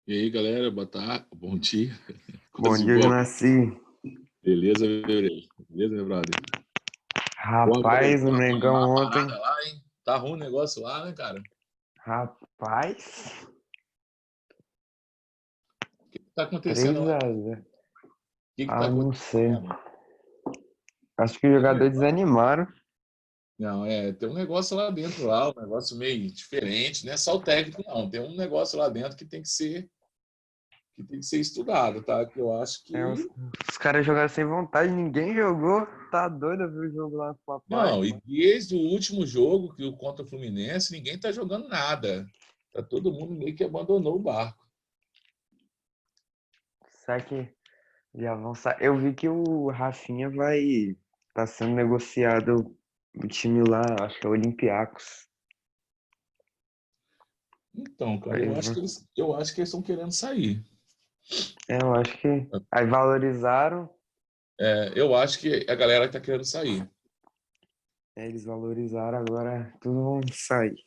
E aí, galera, boa tarde, bom dia, Bom quase dia, boa. Jonassi. Beleza, Gabriel? Beleza, meu brother? Pô, Gabriel, Rapaz, o pô, como Negão tá a ontem. parada lá, hein? Tá ruim o negócio lá, né, cara? O Rapaz, que que tá acontecendo 3 lá? a O 0. que que tá Ah, não sei. acontecendo? Acho que os Tem um jogadores negócio? desanimaram. Não, tem um negócio lá dentro, lá, um negócio meio diferente, não é só o técnico, não. Tem um negócio lá dentro que tem que ser estudado, tá? Que eu acho Os, que. os caras jogaram sem vontade, ninguém jogou. Tá doido eu vi o jogo lá com o papai. Não, e desde o último jogo que o contra o Fluminense, ninguém tá jogando nada. Tá todo mundo meio que abandonou o barco. Será que já vão sair? Eu vi que o Rafinha vai. Tá sendo negociado o time lá, acho que é o Olympiacos. Então, cara, Aí, eu acho que eles estão querendo sair. eu acho que. Aí valorizaram. Eu acho que a galera está querendo sair. Eles valorizaram, agora tudo vão sair.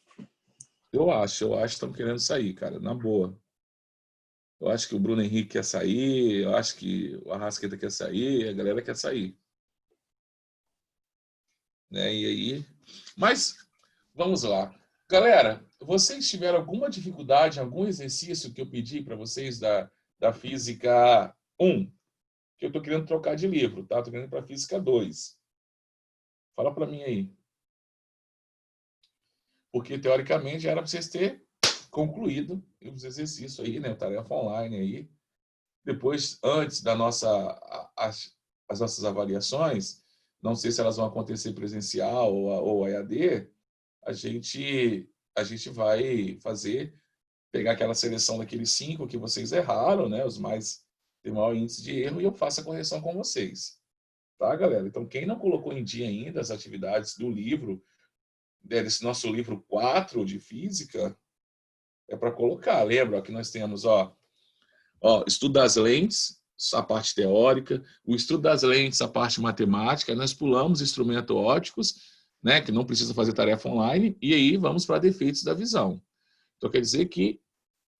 Eu acho que estão querendo sair, cara, na boa. Eu acho que o Bruno Henrique quer sair, eu acho que o Arrascaeta quer sair, a galera quer sair, né? E aí, mas vamos lá. Galera, vocês tiveram alguma dificuldade em algum exercício que eu pedi para vocês da Física 1? Que eu estou querendo trocar de livro, tá? Estou querendo para Física 2. Fala para mim aí. Porque, teoricamente, já era para vocês terem concluído os exercícios aí, né? Tarefa online aí. Depois, antes da as nossas avaliações, não sei se elas vão acontecer presencial ou EAD, a gente, a gente vai pegar aquela seleção daqueles 5 que vocês erraram, né? Os mais têm maior índice de erro, e eu faço a correção com vocês. Tá, galera? Então, quem não colocou em dia ainda as atividades do livro, desse nosso livro 4 de física, é para colocar. Lembra que nós temos, estudo das lentes, a parte teórica, o estudo das lentes, a parte matemática, nós pulamos instrumentos ópticos, né, que não precisa fazer tarefa online, e aí vamos para defeitos da visão. Então, quer dizer que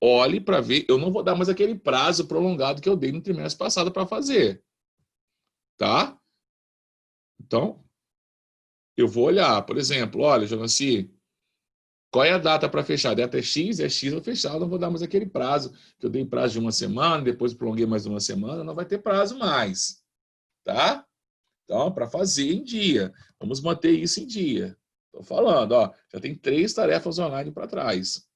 olhe para ver, eu não vou dar mais aquele prazo prolongado que eu dei no trimestre passado para fazer, tá? Então, eu vou olhar, por exemplo, olha, Jonassi, qual é a data para fechar? A data é X, vou fechar. Eu não vou dar mais aquele prazo, que eu dei prazo de uma semana, depois prolonguei mais uma semana, não vai ter prazo mais, tá? Então, para fazer em dia. Vamos manter isso em dia. Estou falando, já tem 3 tarefas online para trás.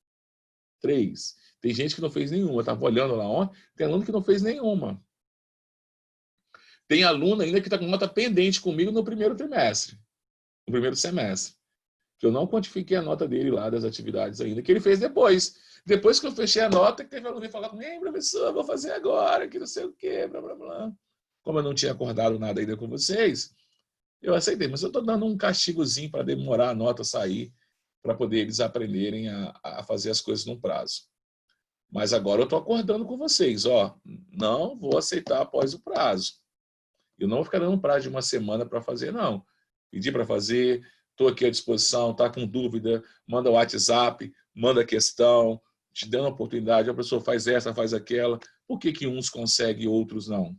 3. Tem gente que não fez nenhuma. Estava olhando lá ontem, tem aluno que não fez nenhuma. Tem aluno ainda que está com nota pendente comigo no primeiro trimestre, no primeiro semestre, que eu não quantifiquei a nota dele lá das atividades ainda, que ele fez depois. Depois que eu fechei a nota, que teve aluno falar comigo, professor, vou fazer agora, que não sei o quê, blá, blá, blá. Como eu não tinha acordado nada ainda com vocês, eu aceitei, mas eu estou dando um castigozinho para demorar a nota sair, para poder eles aprenderem a fazer as coisas no prazo. Mas agora eu estou acordando com vocês, não vou aceitar após o prazo. Eu não vou ficar dando um prazo de uma semana para fazer, não. Pedi para fazer, estou aqui à disposição, está com dúvida, manda o WhatsApp, manda a questão, te dando a oportunidade, a pessoa faz essa, faz aquela. Por que que uns conseguem e outros não?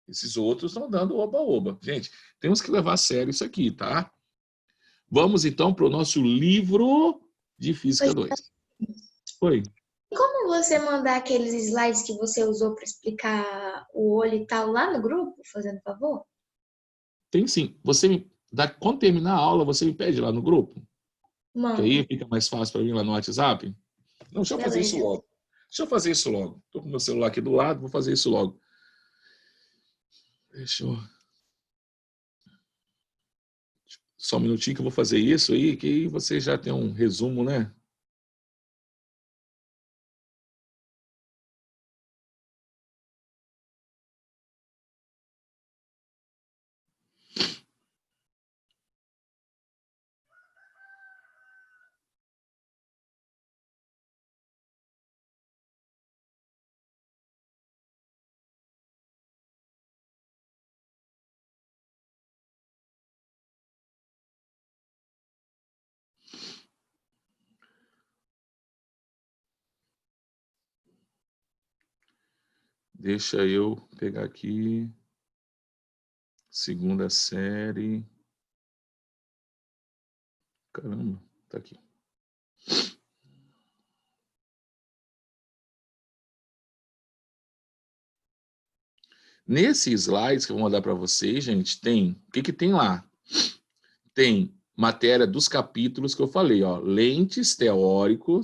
Esses outros estão dando oba-oba. Gente, temos que levar a sério isso aqui, tá? Vamos então para o nosso livro de Física 2. Oi. Como você mandar aqueles slides que você usou para explicar o olho e tal lá no grupo, fazendo favor? Tem sim. Quando terminar a aula, você me pede lá no grupo, que Manda. aí fica mais fácil para mim lá no WhatsApp. Não, deixa eu fazer isso Beleza. logo. Deixa eu fazer isso logo. Estou com meu celular aqui do lado, vou fazer isso logo. Deixa eu... Só um minutinho que eu vou fazer isso aí, que aí você já tem um resumo, né? Deixa eu pegar aqui. Segunda série. Caramba, tá aqui. Nesse slides que eu vou mandar para vocês, gente, tem... O que que tem lá? Tem matéria dos capítulos que eu falei, ó. Lentes teórico,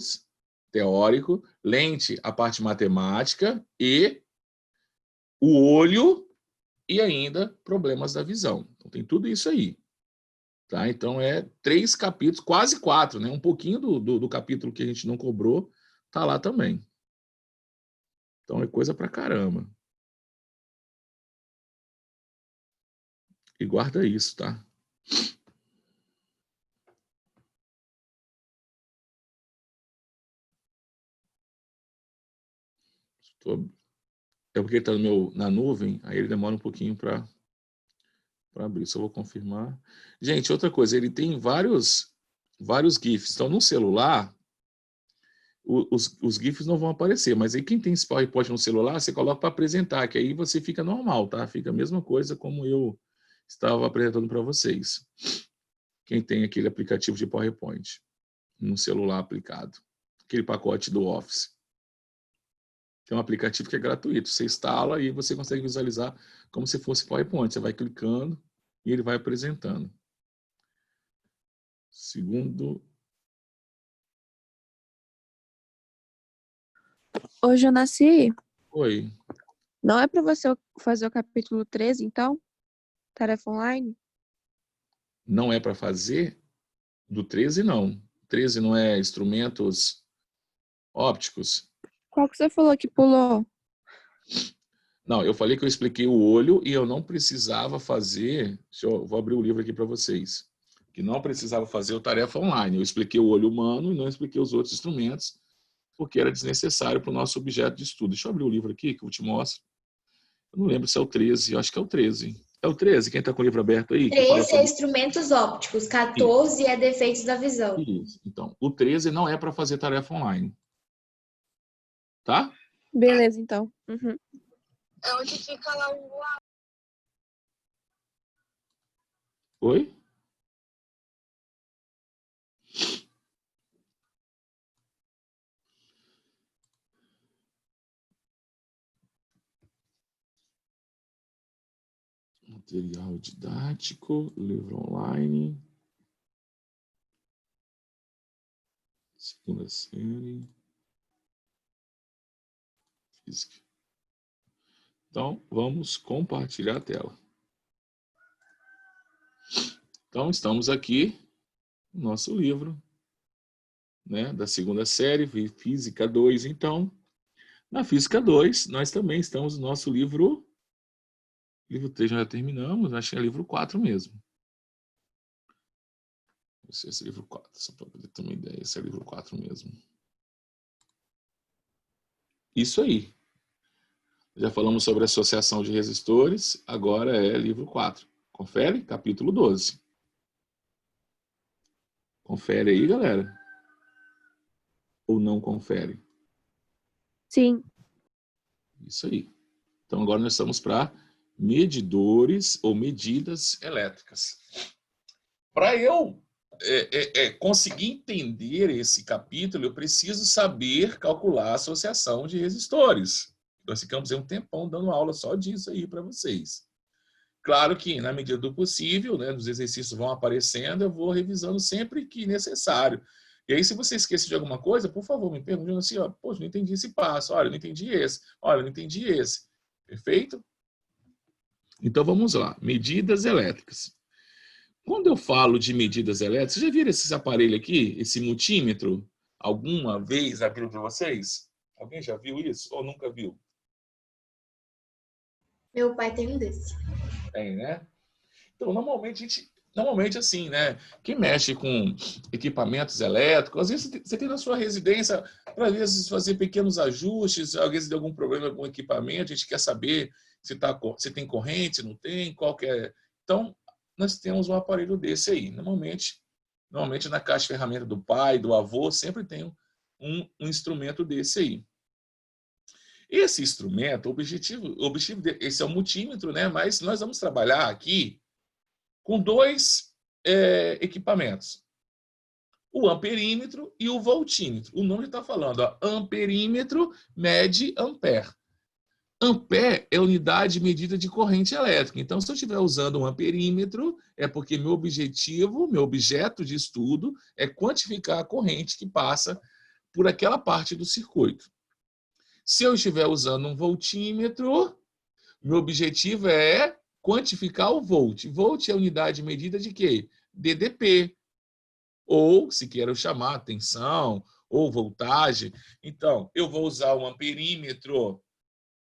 lente, a parte matemática e o olho e ainda problemas da visão. Então, tem tudo isso aí. Tá? Então, 3 capítulos, quase 4, né? Um pouquinho do capítulo que a gente não cobrou, tá lá também. Então, é coisa pra caramba. E guarda isso, tá? É porque ele tá na nuvem, aí ele demora um pouquinho para abrir. Só vou confirmar. Gente, outra coisa, ele tem vários GIFs. Então, no celular, os GIFs não vão aparecer, mas aí quem tem esse PowerPoint no celular, você coloca para apresentar, que aí você fica normal, tá? Fica a mesma coisa como eu estava apresentando para vocês. Quem tem aquele aplicativo de PowerPoint no celular aplicado. Aquele pacote do Office. Tem um aplicativo que é gratuito. Você instala e você consegue visualizar como se fosse PowerPoint. Você vai clicando e ele vai apresentando. Segundo... Ô, Jonaci, Oi. não é para você fazer o capítulo 13, então? Tarefa online? Não é para fazer? Do 13, não. 13 não é instrumentos ópticos? Qual que você falou que pulou? Não, eu falei que eu expliquei o olho e eu não precisava fazer... Vou abrir o livro aqui para vocês. Que não precisava fazer o tarefa online. Eu expliquei o olho humano e não expliquei os outros instrumentos, porque era desnecessário para o nosso objeto de estudo. Deixa eu abrir o livro aqui, que eu te mostro. Eu não lembro se é o 13, eu acho que é o 13. É o 13? Quem está com o livro aberto aí? 13 é instrumentos ópticos, 14 é defeitos da visão. Isso. Então, o 13 não é para fazer tarefa online. Tá? Beleza, então. Uhum. É onde fica lá o... Oi? Material didático, livro online. Segunda série. Física. Então, vamos compartilhar a tela. Então, estamos aqui no nosso livro, né, da segunda série, Física 2. Então, na Física 2, nós também estamos no nosso livro... Livro 3 já terminamos, acho que é livro 4 mesmo. Esse é livro 4, só para poder ter uma ideia. Esse é livro 4 mesmo. Isso aí. Já falamos sobre associação de resistores, agora é livro 4. Confere, capítulo 12. Confere aí, galera. Ou não confere? Sim. Isso aí. Então, agora nós estamos para medidores ou medidas elétricas. Para eu conseguir entender esse capítulo, eu preciso saber calcular a associação de resistores. Nós ficamos aí um tempão dando aula só disso aí para vocês. Claro que, na medida do possível, né, os exercícios vão aparecendo, eu vou revisando sempre que necessário. E aí, se você esquece de alguma coisa, por favor, me pergunte assim, ó, poxa, não entendi esse passo, olha, não entendi esse, olha, não entendi esse. Perfeito? Então, vamos lá. Medidas elétricas. Quando eu falo de medidas elétricas, vocês já viram esses aparelhos aqui, esse multímetro, alguma vez na vida de vocês? Alguém já viu isso ou nunca viu? Meu pai tem um desse. Tem, né? Então, normalmente assim, né? Quem mexe com equipamentos elétricos, às vezes você tem na sua residência, para às vezes fazer pequenos ajustes, às vezes tem algum problema com o equipamento, a gente quer saber se tem corrente, se não tem, qual que é. Então, nós temos um aparelho desse aí. Normalmente na caixa de ferramenta do pai, do avô, sempre tem um instrumento desse aí. Esse instrumento, esse é o multímetro, né? Mas nós vamos trabalhar aqui com dois equipamentos. O amperímetro e o voltímetro. O nome está falando, ó, amperímetro mede ampere. Ampere é unidade de medida de corrente elétrica. Então, se eu estiver usando um amperímetro, é porque meu objeto de estudo é quantificar a corrente que passa por aquela parte do circuito. Se eu estiver usando um voltímetro, meu objetivo é quantificar o volt. Volt é a unidade de medida de quê? DDP. Ou, se quero chamar, tensão ou voltagem. Então, eu vou usar um amperímetro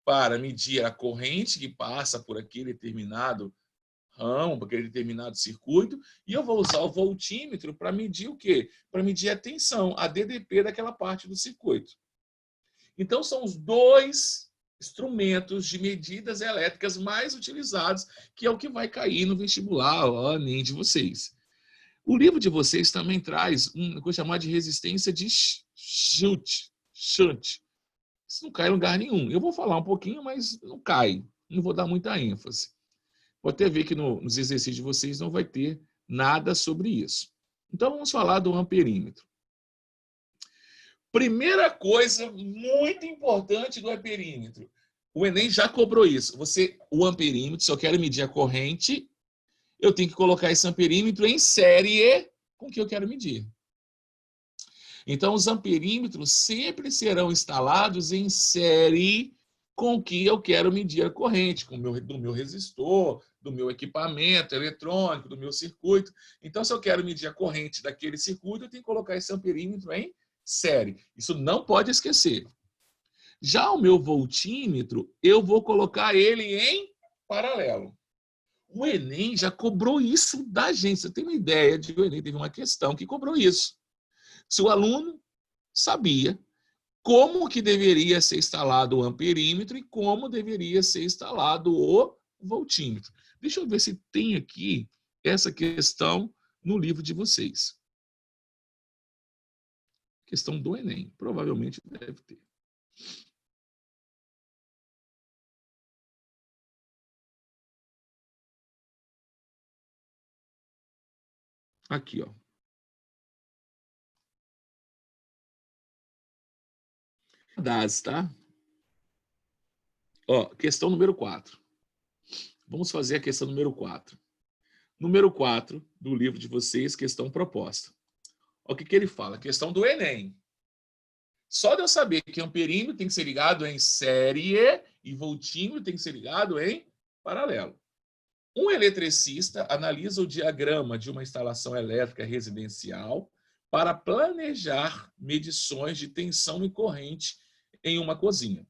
para medir a corrente que passa por aquele determinado ramo, por aquele determinado circuito, e eu vou usar o voltímetro para medir o quê? Para medir a tensão, a DDP daquela parte do circuito. Então, são os dois instrumentos de medidas elétricas mais utilizados, que é o que vai cair no vestibular, o Enem de vocês. O livro de vocês também traz uma coisa chamada de resistência de shunt. Isso não cai em lugar nenhum. Eu vou falar um pouquinho, mas não cai. Não vou dar muita ênfase. Pode até ver que nos exercícios de vocês não vai ter nada sobre isso. Então, vamos falar do amperímetro. Primeira coisa muito importante do amperímetro. O Enem já cobrou isso. O amperímetro, se eu quero medir a corrente, eu tenho que colocar esse amperímetro em série com o que eu quero medir. Então, os amperímetros sempre serão instalados em série com o que eu quero medir a corrente, do meu resistor, do meu equipamento eletrônico, do meu circuito. Então, se eu quero medir a corrente daquele circuito, eu tenho que colocar esse amperímetro em série. Isso não pode esquecer. Já o meu voltímetro, eu vou colocar ele em paralelo. O Enem já cobrou isso da gente. Você tem uma ideia de que o Enem teve uma questão que cobrou isso. Se o aluno sabia como que deveria ser instalado o amperímetro e como deveria ser instalado o voltímetro. Deixa eu ver se tem aqui essa questão no livro de vocês. Questão do Enem. Provavelmente deve ter. Aqui, ó. Das, tá? Ó, questão número 4. Vamos fazer a questão número 4. Número 4 do livro de vocês, questão proposta. Ó, o que ele fala? Questão do Enem. Só de eu saber que amperímetro tem que ser ligado em série e voltímetro tem que ser ligado em paralelo. Um eletricista analisa o diagrama de uma instalação elétrica residencial para planejar medições de tensão e corrente em uma cozinha.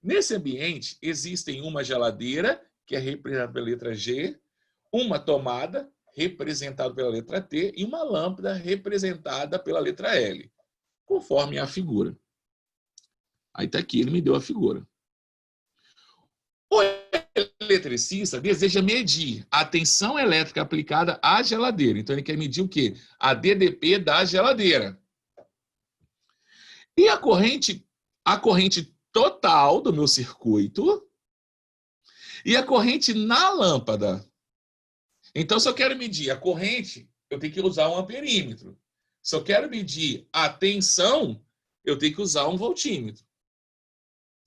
Nesse ambiente, existem uma geladeira, que é representada pela letra G, uma tomada, representada pela letra T, e uma lâmpada, representada pela letra L, conforme a figura. Aí está aqui, ele me deu a figura. O eletricista deseja medir a tensão elétrica aplicada à geladeira. Então, ele quer medir o quê? A DDP da geladeira. E a corrente total do meu circuito e a corrente na lâmpada. Então, se eu quero medir a corrente, eu tenho que usar um amperímetro. Se eu quero medir a tensão, eu tenho que usar um voltímetro.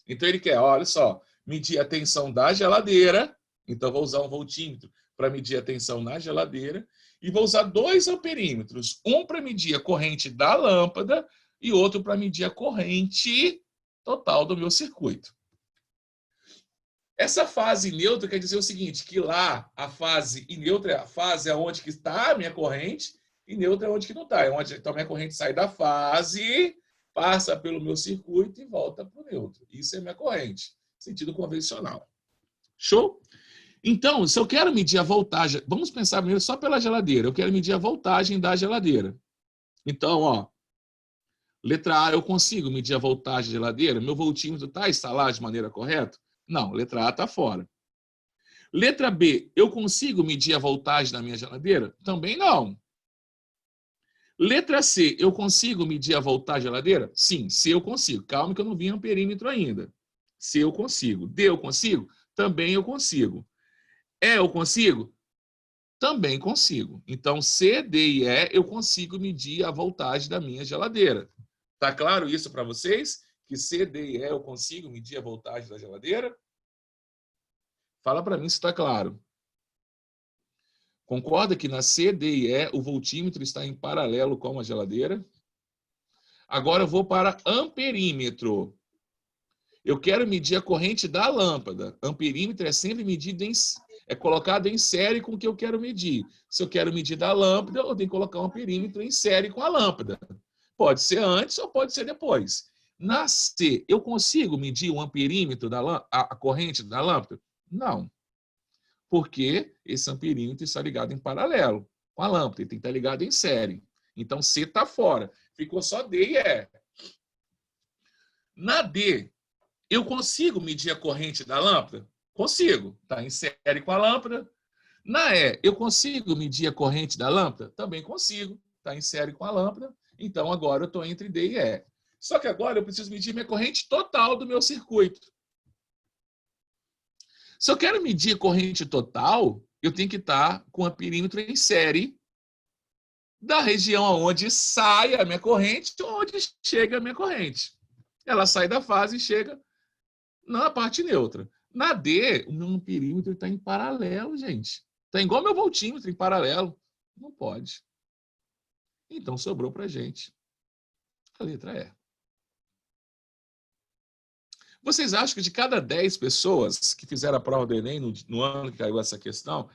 Então, ele quer, olha só, medir a tensão da geladeira. Então, vou usar um voltímetro para medir a tensão na geladeira. E vou usar 2 amperímetros. Um para medir a corrente da lâmpada e outro para medir a corrente total do meu circuito. Essa fase neutra quer dizer o seguinte, que lá a fase neutra é a fase onde que está a minha corrente e neutra é onde que não está. É onde então a minha corrente sai da fase, passa pelo meu circuito e volta para o neutro. Isso é minha corrente, sentido convencional. Show? Então, se eu quero medir a voltagem, vamos pensar primeiro só pela geladeira. Eu quero medir a voltagem da geladeira. Então, ó, letra A, eu consigo medir a voltagem da geladeira? Meu voltímetro está instalado de maneira correta? Não, letra A está fora. Letra B, eu consigo medir a voltagem da minha geladeira? Também não. Letra C, eu consigo medir a voltagem da geladeira? Sim, C eu consigo. Calma que eu não vi amperímetro ainda. C eu consigo. D eu consigo? Também eu consigo. E eu consigo? Também consigo. Então, C, D e E, eu consigo medir a voltagem da minha geladeira. Tá claro isso para vocês? Que C, D e E eu consigo medir a voltagem da geladeira? Fala para mim se está claro. Concorda que na C, D e E o voltímetro está em paralelo com a geladeira? Agora eu vou para amperímetro. Eu quero medir a corrente da lâmpada. Amperímetro é sempre medido é colocado em série com o que eu quero medir. Se eu quero medir da lâmpada, eu tenho que colocar um amperímetro em série com a lâmpada. Pode ser antes ou pode ser depois. Na C, eu consigo medir o amperímetro a corrente da lâmpada? Não. Porque esse amperímetro está ligado em paralelo com a lâmpada. Ele tem que estar ligado em série. Então, C está fora. Ficou só D e E. Na D, eu consigo medir a corrente da lâmpada? Consigo. Está em série com a lâmpada. Na E, eu consigo medir a corrente da lâmpada? Também consigo. Está em série com a lâmpada. Então, agora eu estou entre D e E. Só que agora eu preciso medir minha corrente total do meu circuito. Se eu quero medir a corrente total, eu tenho que estar com o perímetro em série da região onde sai a minha corrente e onde chega a minha corrente. Ela sai da fase e chega na parte neutra. Na D, o meu perímetro está em paralelo, gente. Está igual meu voltímetro em paralelo. Não pode. Então, sobrou para a gente a letra E. Vocês acham que de cada 10 pessoas que fizeram a prova do Enem no ano que caiu essa questão,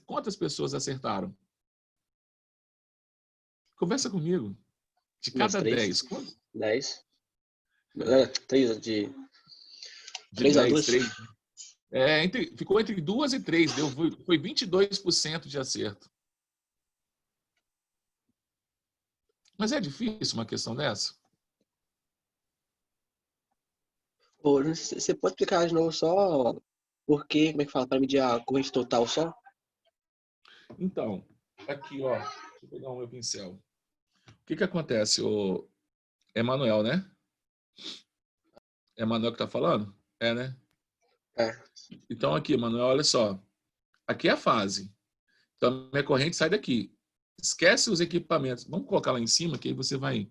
quantas pessoas acertaram? Conversa comigo. De cada 10. 10. 3 de 3 a 2. Ficou entre 2 e 3. Foi 22% de acerto. Mas é difícil uma questão dessa? Você pode explicar de novo só por quê, como é que fala, para medir a corrente total só? Então, aqui, ó. Deixa eu pegar o meu pincel. O que acontece, o Emanuel, né? É Emanuel que tá falando? É, né? É. Então, aqui, Emanuel, olha só. Aqui é a fase. Então, a minha corrente sai daqui. Esquece os equipamentos. Vamos colocar lá em cima, que aí você vai...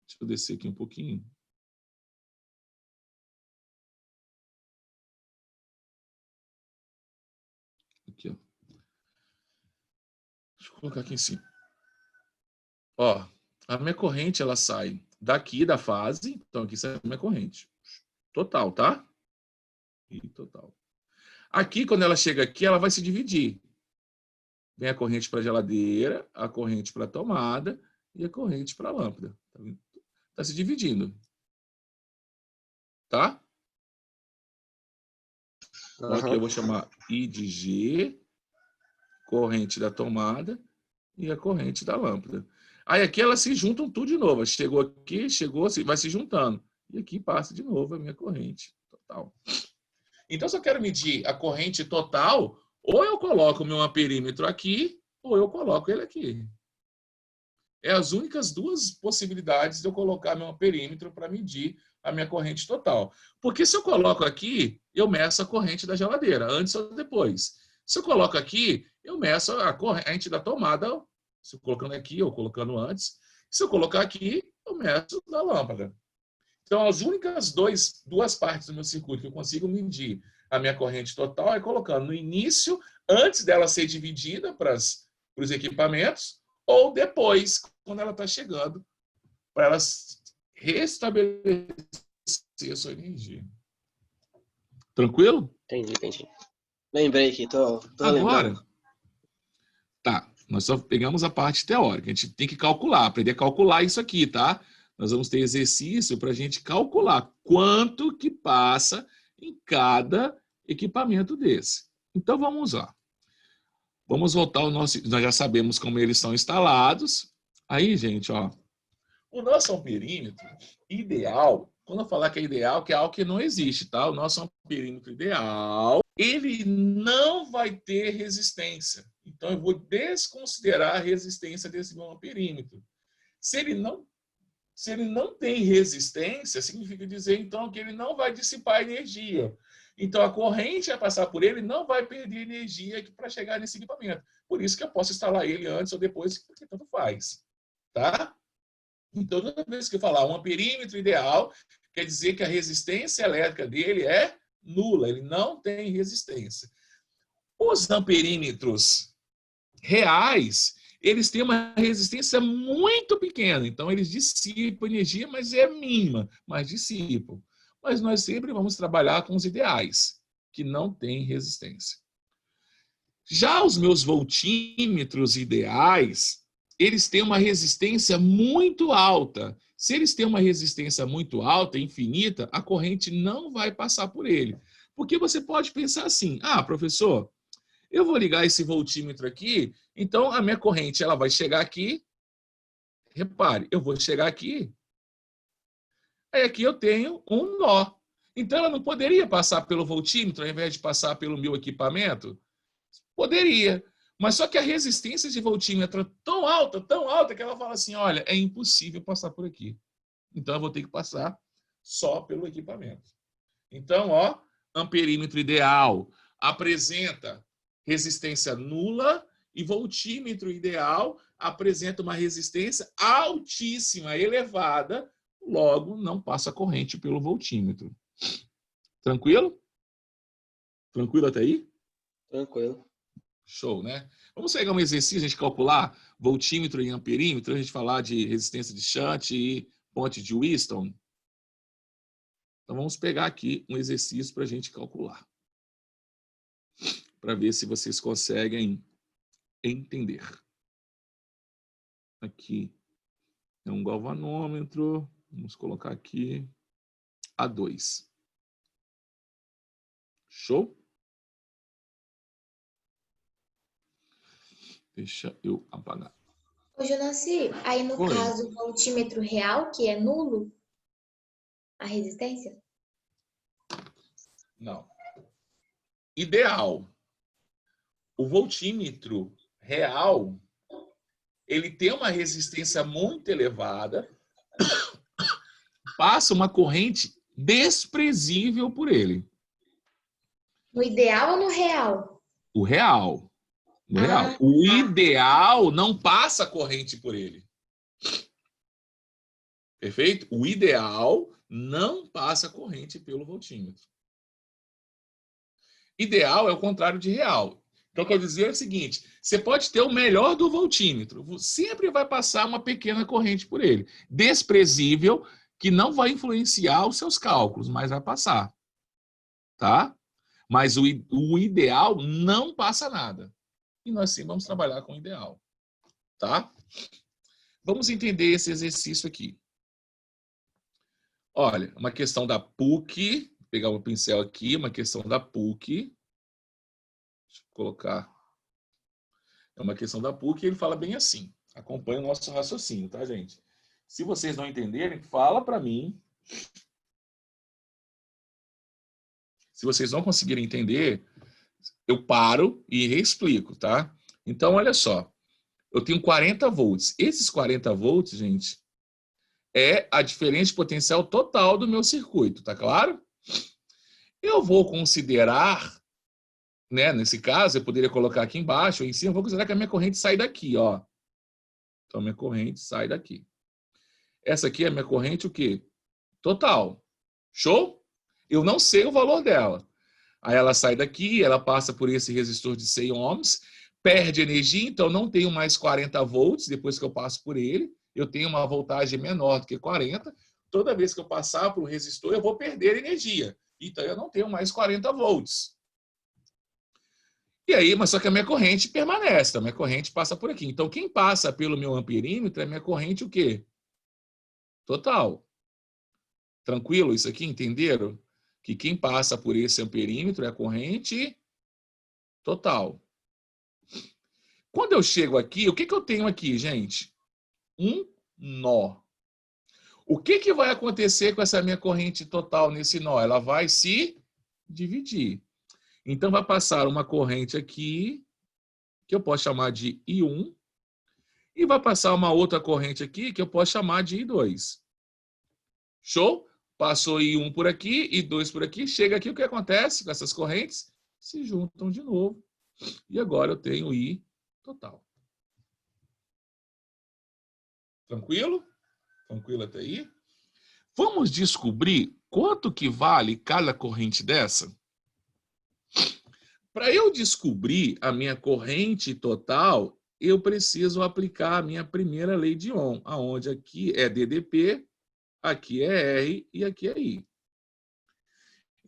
Deixa eu descer aqui um pouquinho. Aqui, ó. Deixa eu colocar aqui em cima. Ó, a minha corrente, ela sai daqui da fase. Então, aqui sai a minha corrente. Total, tá? E total. Aqui, quando ela chega aqui, ela vai se dividir. Vem a corrente para a geladeira, a corrente para a tomada e a corrente para a lâmpada. Tá se dividindo. Tá? Então, aqui eu vou chamar I de G, corrente da tomada e a corrente da lâmpada. Aí aqui elas se juntam tudo de novo. Chegou aqui, chegou, vai se juntando. E aqui passa de novo a minha corrente total. Então, se eu quero medir a corrente total, ou eu coloco o meu amperímetro aqui, ou eu coloco ele aqui. É as únicas duas possibilidades de eu colocar meu amperímetro para medir a minha corrente total. Porque se eu coloco aqui, eu meço a corrente da geladeira, antes ou depois. Se eu coloco aqui, eu meço a corrente da tomada, se eu colocando aqui ou colocando antes. Se eu colocar aqui, eu meço da lâmpada. Então, as únicas duas partes do meu circuito que eu consigo medir a minha corrente total é colocando no início, antes dela ser dividida para os equipamentos, ou depois, quando ela está chegando, para ela restabelecer a sua energia. Tranquilo? Entendi. Lembrei aqui, tô Agora, lembrando. tá, nós só pegamos a parte teórica. A gente tem que calcular, aprender a calcular isso aqui, tá? Nós vamos ter exercício para a gente calcular quanto que passa em cada equipamento desse. Então, vamos lá. Vamos voltar ao nosso... Nós já sabemos como eles são instalados. Aí, gente, ó. O nosso amperímetro ideal, quando eu falar que é ideal, que é algo que não existe, tá? O nosso amperímetro ideal, ele não vai ter resistência. Então, eu vou desconsiderar a resistência desse meu amperímetro. Se ele não Se ele não tem resistência, significa dizer, então, que ele não vai dissipar energia. Então, a corrente vai passar por ele, não vai perder energia para chegar nesse equipamento. Por isso que eu posso instalar ele antes ou depois, porque tanto faz. Tá? Então, toda vez que eu falar um amperímetro ideal, quer dizer que a resistência elétrica dele é nula, ele não tem resistência. Os amperímetros reais, eles têm uma resistência muito pequena, então eles dissipam energia, mas é mínima, mas dissipam. Mas nós sempre vamos trabalhar com os ideais, que não têm resistência. Já os meus voltímetros ideais, eles têm uma resistência muito alta. Se eles têm uma resistência muito alta, infinita, a corrente não vai passar por ele. Porque você pode pensar assim, professor, eu vou ligar esse voltímetro aqui, então a minha corrente ela vai chegar aqui. Repare, eu vou chegar aqui. Aí aqui eu tenho um nó. Então ela não poderia passar pelo voltímetro ao invés de passar pelo meu equipamento? Poderia. Mas só que a resistência de voltímetro é tão alta, que ela fala assim, olha, é impossível passar por aqui. Então eu vou ter que passar só pelo equipamento. Então, amperímetro ideal apresenta resistência nula e voltímetro ideal apresenta uma resistência altíssima, elevada, logo não passa corrente pelo voltímetro. Tranquilo? Tranquilo até aí? Tranquilo. Show, né? Vamos pegar um exercício, a gente calcular voltímetro e amperímetro, a gente falar de resistência de shunt e ponte de Wheatstone. Então vamos pegar aqui um exercício para a gente calcular. Para ver se vocês conseguem entender. Aqui é um galvanômetro. Vamos colocar aqui A2. Show? Deixa eu apagar. Ô, Jonassi, aí no Oi. caso, o voltímetro real, que é nulo, a resistência? Não. Ideal. O voltímetro real, ele tem uma resistência muito elevada, passa uma corrente desprezível por ele. No ideal ou no real? O real. O real. Ah, O tá. ideal não passa corrente por ele. Perfeito? O ideal não passa corrente pelo voltímetro. Ideal é o contrário de real. Então, quer dizer o seguinte, você pode ter o melhor do voltímetro, sempre vai passar uma pequena corrente por ele. Desprezível, que não vai influenciar os seus cálculos, mas vai passar. Tá? Mas o ideal não passa nada. E nós sim vamos trabalhar com o ideal. Tá? Vamos entender esse exercício aqui. Olha, uma questão da PUC, vou pegar um pincel aqui, uma questão da PUC. Deixa eu colocar. É uma questão da PUC e ele fala bem assim. Acompanhe o nosso raciocínio, tá, gente? Se vocês não entenderem, fala para mim. Se vocês não conseguirem entender, eu paro e reexplico, tá? Então, olha só. Eu tenho 40 volts. Esses 40 volts, gente, é a diferença de potencial total do meu circuito, tá claro? Eu vou considerar, né, nesse caso, eu poderia colocar aqui embaixo ou em cima, eu vou considerar que a minha corrente sai daqui, ó. Então, a minha corrente sai daqui. Essa aqui é a minha corrente, o quê? Total. Show? Eu não sei o valor dela. Aí ela sai daqui, ela passa por esse resistor de 100 ohms, perde energia, então não tenho mais 40 volts depois que eu passo por ele. Eu tenho uma voltagem menor do que 40. Toda vez que eu passar por um resistor, eu vou perder energia. Então eu não tenho mais 40 volts. E aí, mas só que a minha corrente permanece, a minha corrente passa por aqui. Então quem passa pelo meu amperímetro é a minha corrente o quê? Total. Tranquilo isso aqui? Entenderam? Que quem passa por esse amperímetro é a corrente total. Quando eu chego aqui, o que eu tenho aqui, gente? Um nó. O que vai acontecer com essa minha corrente total nesse nó? Ela vai se dividir. Então, vai passar uma corrente aqui, que eu posso chamar de I1, e vai passar uma outra corrente aqui, que eu posso chamar de I2. Show? Passou I1 por aqui, I2 por aqui. Chega aqui, o que acontece com essas correntes? Se juntam de novo. E agora eu tenho I total. Tranquilo? Tranquilo até aí? Vamos descobrir quanto que vale cada corrente dessa? Para eu descobrir a minha corrente total, eu preciso aplicar a minha primeira lei de Ohm, aonde aqui é DDP, aqui é R e aqui é I.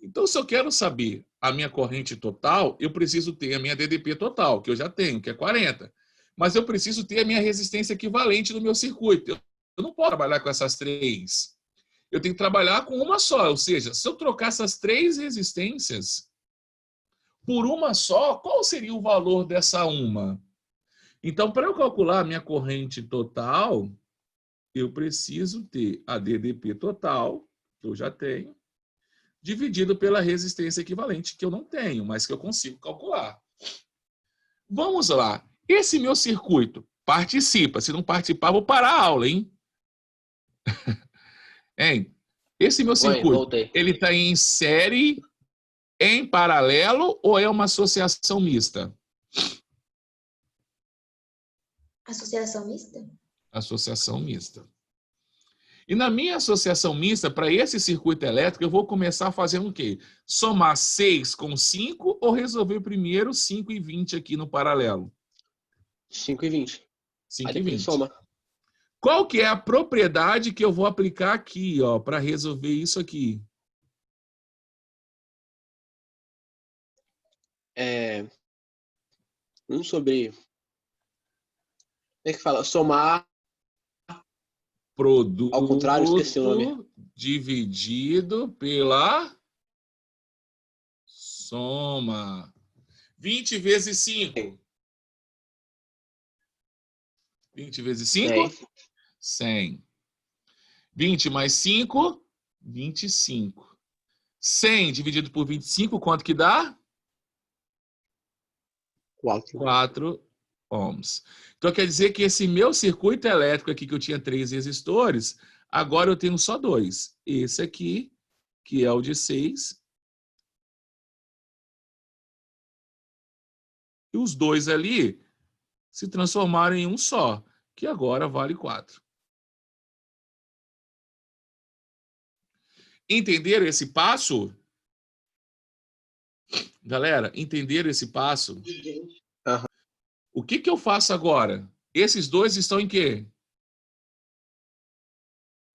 Então, se eu quero saber a minha corrente total, eu preciso ter a minha DDP total, que eu já tenho, que é 40. Mas eu preciso ter a minha resistência equivalente do meu circuito. Eu não posso trabalhar com essas três. Eu tenho que trabalhar com uma só. Ou seja, se eu trocar essas três resistências por uma só, qual seria o valor dessa uma? Então, para eu calcular a minha corrente total, eu preciso ter a DDP total, que eu já tenho, dividido pela resistência equivalente, que eu não tenho, mas que eu consigo calcular. Vamos lá. Esse meu circuito participa. Se não participar, vou parar a aula, hein? Hein? Esse meu circuito, voltei. ele está em série, em paralelo ou é uma associação mista? Associação mista? Associação mista. E na minha associação mista, para esse circuito elétrico, eu vou começar fazendo o quê? Somar 6 com 5 ou resolver primeiro 5 e 20 aqui no paralelo? 5 e 20. 5 Aí e depois 20. soma. Qual que é a propriedade que eu vou aplicar aqui, ó, para resolver isso aqui? É 1 sobre... Como é que fala? Somar Produto ao contrário, esqueci o nome. dividido pela soma. 20 vezes 5. 20 vezes 5? 100. 20 mais 5, 25. 100 dividido por 25, quanto que dá? 4 ohms. Então, quer dizer que esse meu circuito elétrico aqui, que eu tinha 3 resistores, agora eu tenho só 2. Esse aqui, que é o de 6. E os dois ali se transformaram em um só, que agora vale 4. Entenderam esse passo? Galera, entenderam esse passo? Aham. O que que eu faço agora? Esses dois estão em quê?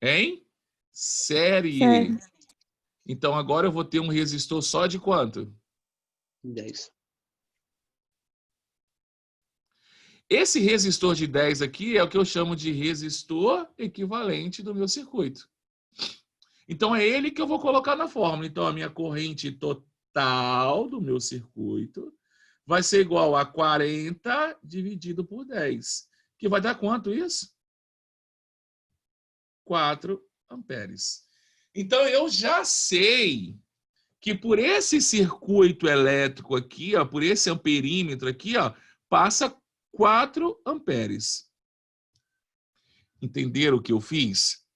Em série. Série. Então agora eu vou ter um resistor só de quanto? 10. Esse resistor de 10 aqui é o que eu chamo de resistor equivalente do meu circuito. Então é ele que eu vou colocar na fórmula. Então a minha corrente total do meu circuito vai ser igual a 40 dividido por 10. Que vai dar quanto isso? 4 amperes. Então eu já sei que por esse circuito elétrico aqui, ó, por esse amperímetro aqui, ó, passa 4 amperes. Entenderam o que eu fiz?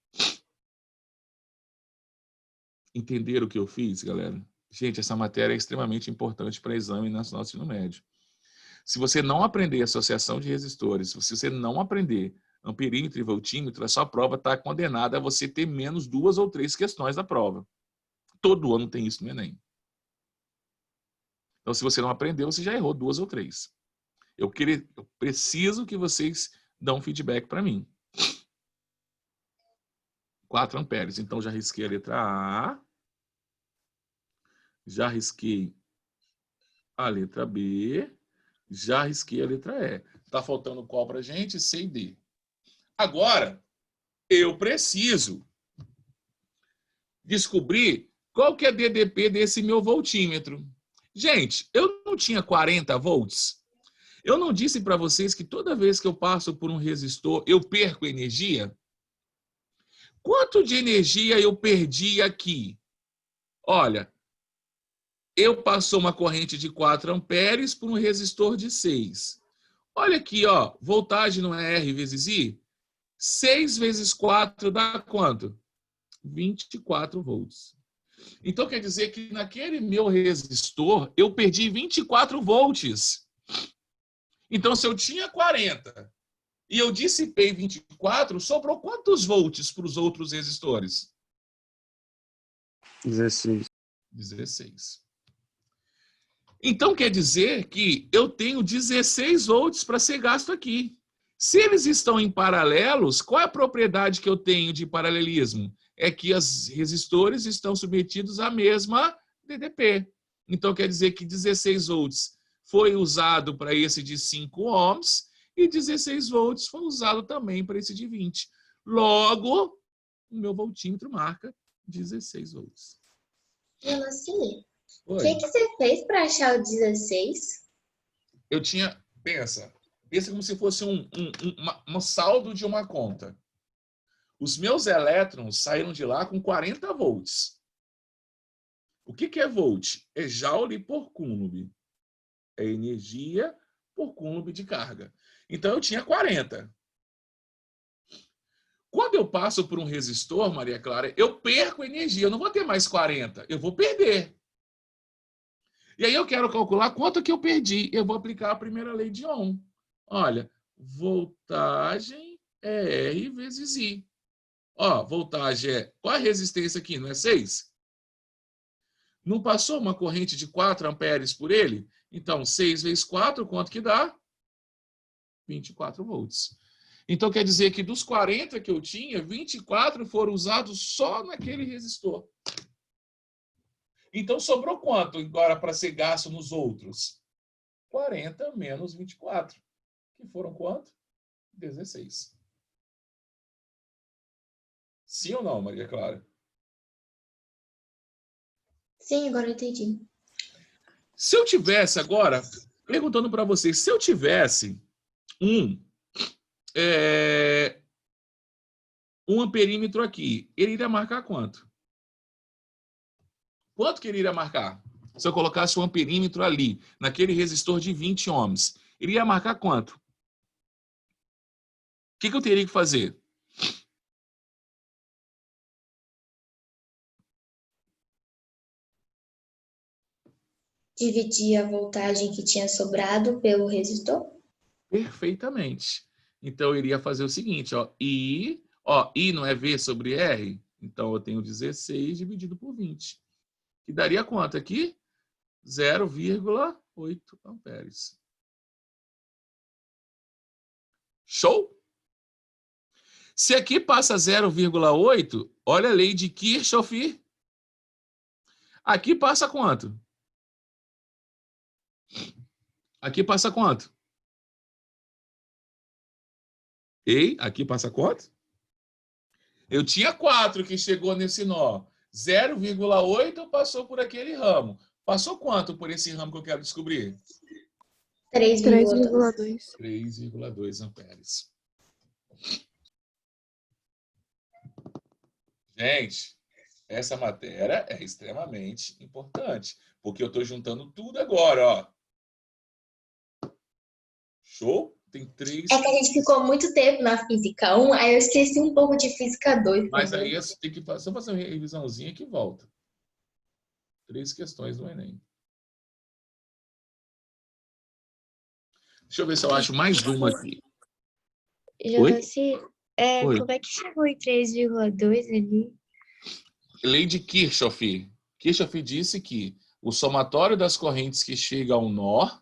Entenderam o que eu fiz, galera? Gente, essa matéria é extremamente importante para exame no nosso ensino médio. Se você não aprender associação de resistores, se você não aprender amperímetro e voltímetro, a sua prova está condenada a você ter menos 2 ou 3 questões da prova. Todo ano tem isso no Enem. Então, se você não aprendeu, você já errou 2 ou 3. Eu preciso que vocês dão feedback para mim. 4 amperes. Então, já risquei a letra A. Já risquei a letra B. Já risquei a letra E. Está faltando qual para a gente? C e D. Agora, eu preciso descobrir qual que é a DDP desse meu voltímetro. Gente, eu não tinha 40 volts? Eu não disse para vocês que toda vez que eu passo por um resistor, eu perco energia? Quanto de energia eu perdi aqui? Olha, eu passou uma corrente de 4 amperes por um resistor de 6. Olha aqui, ó, voltagem não é R vezes I? 6 vezes 4 dá quanto? 24 volts. Então, quer dizer que naquele meu resistor, eu perdi 24 volts. Então, se eu tinha 40 e eu dissipei 24, sobrou quantos volts para os outros resistores? 16. 16. Então, quer dizer que eu tenho 16 volts para ser gasto aqui. Se eles estão em paralelos, qual é a propriedade que eu tenho de paralelismo? É que os resistores estão submetidos à mesma DDP. Então, quer dizer que 16 volts foi usado para esse de 5 ohms e 16 volts foi usado também para esse de 20. Logo, o meu voltímetro marca 16 volts. Leoncine, o Oi. que você fez para achar o 16? Eu tinha... Pensa como se fosse um saldo de uma conta. Os meus elétrons saíram de lá com 40 volts. O que é volt? É joule por coulomb. É energia por coulomb de carga. Então, eu tinha 40. Quando eu passo por um resistor, Maria Clara, eu perco energia. Eu não vou ter mais 40. Eu vou perder. E aí eu quero calcular quanto que eu perdi. Eu vou aplicar a primeira lei de Ohm. Olha, voltagem é R vezes I. Ó, voltagem é... Qual a resistência aqui? Não é 6? Não passou uma corrente de 4 amperes por ele? Então, 6 vezes 4, quanto que dá? 24 volts. Então, quer dizer que dos 40 que eu tinha, 24 foram usados só naquele resistor. Então, sobrou quanto agora para ser gasto nos outros? 40 menos 24. Que foram quanto? 16. Sim ou não, Maria Clara? Sim, agora eu entendi. Se eu tivesse agora, perguntando para vocês, se eu tivesse um amperímetro aqui, ele iria marcar quanto? Quanto que ele iria marcar? Se eu colocasse um amperímetro ali, naquele resistor de 20 ohms, ele ia marcar quanto? O que eu teria que fazer? Dividir a voltagem que tinha sobrado pelo resistor? Perfeitamente. Então, eu iria fazer o seguinte, ó, I não é V sobre R? Então, eu tenho 16 dividido por 20. Que daria quanto aqui? 0,8 amperes. Show? Se aqui passa 0,8, olha a lei de Kirchhoff. Aqui passa quanto? Aqui passa quanto? Ei, aqui passa quanto? Eu tinha 4 que chegou nesse nó. 0,8 passou por aquele ramo. Passou quanto por esse ramo que eu quero descobrir? 3,2. 3,2 amperes. Gente, essa matéria é extremamente importante, porque eu estou juntando tudo agora, ó. Show? Tem 3... É que a gente ficou muito tempo na física 1, aí eu esqueci um pouco de física 2 Mas também. aí tem que só fazer uma revisãozinha que volta. 3 questões do Enem. Deixa eu ver se eu acho mais uma aqui. Oi? Oi. Como é que chegou em 3,2 ali? Lei de Kirchhoff. Kirchhoff disse que o somatório das correntes que chega ao nó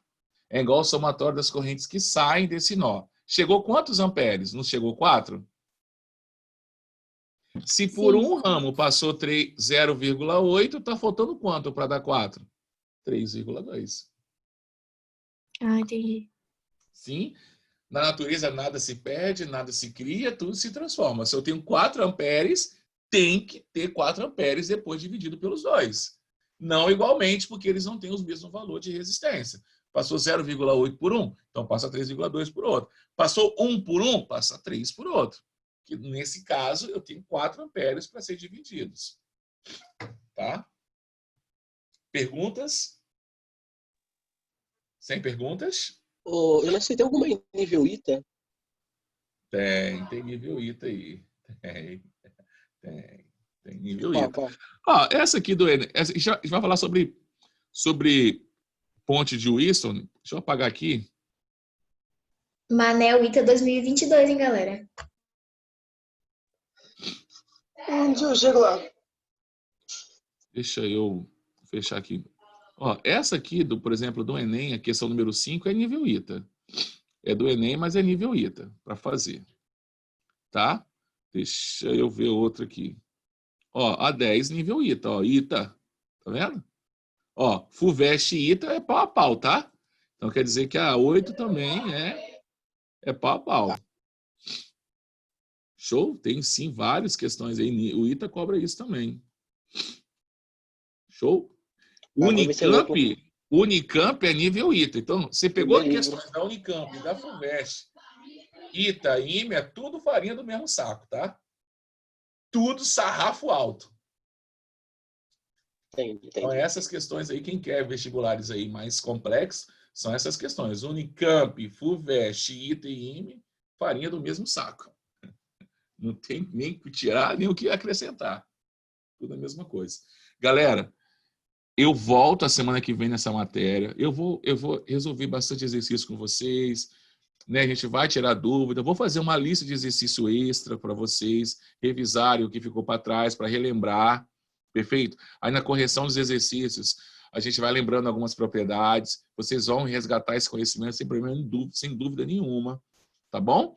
é igual ao somatório das correntes que saem desse nó. Chegou quantos amperes? Não chegou 4? Se por Sim. um ramo passou 0,8, está faltando quanto para dar 4? 3,2. Ah, entendi. Sim? Na natureza nada se perde, nada se cria, tudo se transforma. Se eu tenho 4 amperes, tem que ter 4 amperes depois dividido pelos 2. Não igualmente, porque eles não têm os mesmos valores de resistência. Passou 0,8 por um, então passa 3,2 por outro. Passou 1 por um, passa 3 por outro. Que nesse caso, eu tenho 4 amperes para ser divididos. Tá? Perguntas? Sem perguntas? Eu não sei, tem alguma em nível ITA? Tem nível ITA aí. Tem. Tem nível Qual, ITA. qual? Ó, essa aqui do Enem, a gente vai falar sobre Ponte de Wilson. Deixa eu apagar aqui. Manel ITA 2022, hein, galera? Um dia eu chego lá. Deixa eu fechar aqui. Ó, essa aqui, por exemplo, do Enem, a questão número 5 é nível ITA. É do Enem, mas é nível ITA para fazer. Tá? Deixa eu ver outra aqui. Ó, a 10, nível ITA. Ó, ITA. Tá vendo? Ó, FUVEST e ITA é pau a pau, tá? Então quer dizer que a 8 também é pau a pau. Show? Tem sim várias questões aí. O ITA cobra isso também. Show? Bagulho vai ser louco. Unicamp é nível ITA. Então, você pegou Meu questões da Unicamp, da FUVEST, ITA, IME, é tudo farinha do mesmo saco, tá? Tudo sarrafo alto. Entendi. Então, essas questões aí, quem quer vestibulares aí mais complexos, são essas questões. Unicamp, FUVEST, ITA e IME, farinha do mesmo saco. Não tem nem o que tirar, nem o que acrescentar. Tudo a mesma coisa. Galera, eu volto a semana que vem nessa matéria. Eu vou resolver bastante exercício com vocês. Né? A gente vai tirar dúvida. Vou fazer uma lista de exercício extra para vocês revisarem o que ficou para trás, para relembrar. Perfeito? Aí na correção dos exercícios, a gente vai lembrando algumas propriedades. Vocês vão resgatar esse conhecimento sem problema, sem dúvida nenhuma. Tá bom?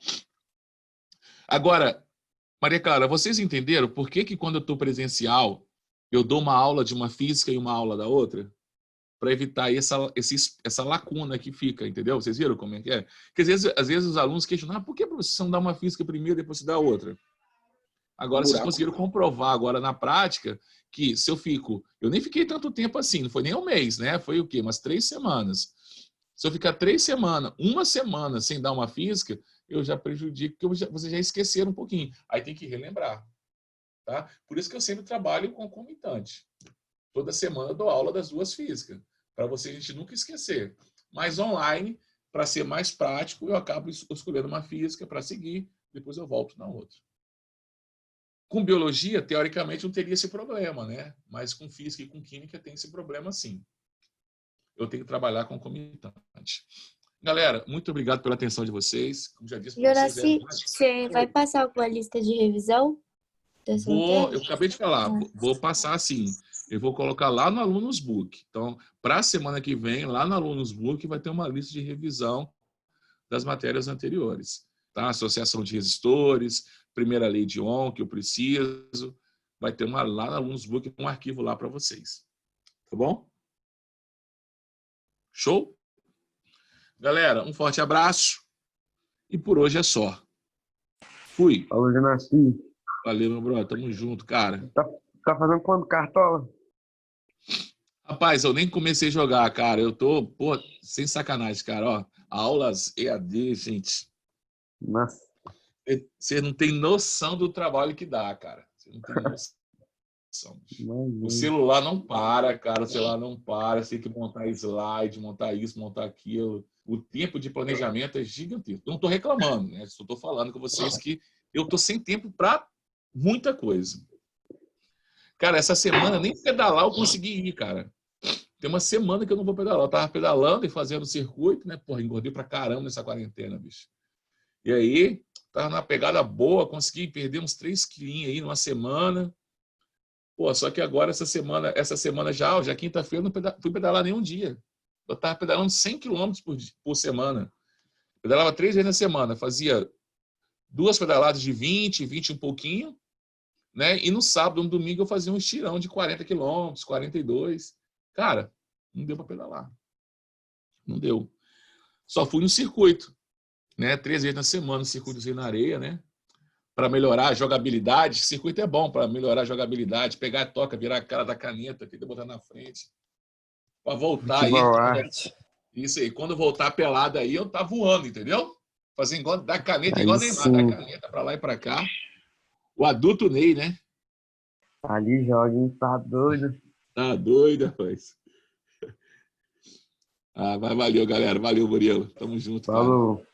Agora, Maria Clara, vocês entenderam por que quando eu estou presencial, eu dou uma aula de uma física e uma aula da outra? Para evitar essa lacuna que fica, entendeu? Vocês viram como é que é? Porque às vezes os alunos questionam, por que você não dá uma física primeiro e depois você dá a outra? Agora vocês conseguiram comprovar agora na prática que se eu nem fiquei tanto tempo assim, não foi nem um mês, né? Foi o quê? Umas 3 semanas. Se eu ficar 3 semanas, uma semana sem dar uma física, eu já prejudico, porque vocês já esqueceram um pouquinho. Aí tem que relembrar. Tá? Por isso que eu sempre trabalho concomitante. Toda semana eu dou aula das 2 físicas, para a gente nunca esquecer. Mas online, para ser mais prático, eu acabo escolhendo uma física para seguir, depois eu volto na outra. Com biologia, teoricamente, não teria esse problema, né? Mas com física e com química tem esse problema sim. Eu tenho que trabalhar concomitante. Galera, muito obrigado pela atenção de vocês. Como já disse para vocês, Joraci, você vai passar alguma lista de revisão dessa matéria? eu acabei de falar, vou passar assim. Eu vou colocar lá no Alunos Book. Então, para a semana que vem, lá no Alunos Book, vai ter uma lista de revisão das matérias anteriores. Tá? Associação de resistores, primeira lei de Ohm, que eu preciso. Vai ter lá no Alunos Book um arquivo lá para vocês. Tá bom? Show? Galera, um forte abraço. E por hoje é só. Fui. Falou, Jonaci. Valeu, meu brother. Tamo junto, cara. Tá fazendo quanto cartola? Rapaz, eu nem comecei a jogar, cara. Eu tô, pô, sem sacanagem, cara. Ó, aulas EAD, gente. Nossa. Você não tem noção do trabalho que dá, cara. Você não tem noção. O celular não para, cara. O celular não para. Você tem que montar slide, montar isso, montar aquilo. O tempo de planejamento é gigantesco. Eu não tô reclamando, né? Só tô falando com vocês que eu tô sem tempo para muita coisa. Cara, essa semana nem pedalar eu consegui ir, cara. Tem uma semana que eu não vou pedalar. Eu tava pedalando e fazendo circuito, né? Porra, engordei pra caramba nessa quarentena, bicho. E aí, tava na pegada boa, consegui perder uns 3 quilinhos aí numa semana. Pô, só que agora, essa semana já quinta-feira, eu não fui pedalar nenhum dia. Eu tava pedalando 100 quilômetros por semana. Pedalava 3 vezes na semana. Fazia 2 pedaladas de 20 e um pouquinho, né? E no sábado, no domingo, eu fazia um estirão de 40 quilômetros, 42. Cara, não deu para pedalar. Não deu. Só fui no circuito, né? 3 vezes na semana, no circuito na areia, né? Para melhorar a jogabilidade. Circuito é bom para melhorar a jogabilidade, pegar a toca, virar a cara da caneta, aqui, botar na frente. Para voltar aí. Isso aí. Quando voltar pelado aí, eu tá voando, entendeu? Fazer igual da caneta, igual Neymar, da caneta para lá e para cá. O adulto Ney, né? Ali joga, hein? Tá doido. Tá doido, rapaz. Valeu, galera. Valeu, Murilo. Tamo junto, cara. Falou.